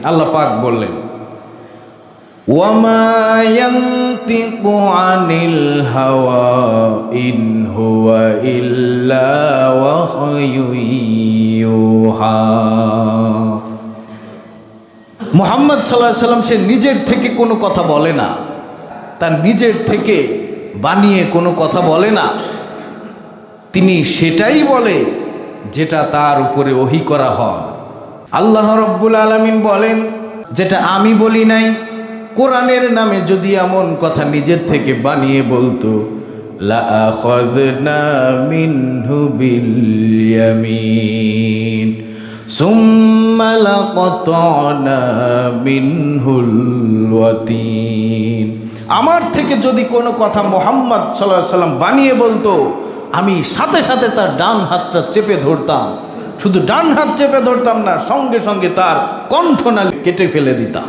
আল্লাহ পাক বললেন, ওয়ামা ইয়ানতিকু আনিল হাওয়া ইন হুয়া ইল্লা ওয়াহয়ুন ইউহা। মুহাম্মদ সাল্লাল্লাহু আলাইহি সাল্লাম সে নিজের থেকে কোনো কথা বলে না, তার নিজের থেকে বানিয়ে কোনো কথা বলে না। তিনি সেটাই বলে যেটা তার উপরে ওহী করা হয়। আল্লাহ রাব্বুল আলামিন বলেন, যেটা আমি বলি নাই, কোরআনের নামে যদি এমন কথা নিজের থেকে বানিয়ে বলতো, লা আখাযনা মিনহু বিল ইয়ামিন সুম্মা লাকাতানা মিনহুল ওয়াতিন। আমার থেকে যদি কোনো কথা মুহাম্মদ সাল্লাল্লাহু আলাইহি সাল্লাম বানিয়ে বলতো, আমি সাথে সাথে তার ডান হাতটা চেপে ধরতাম। শুধু ডান হাত চেপে ধরতাম না, সঙ্গে সঙ্গে তার কণ্ঠনালী কেটে ফেলে দিতাম।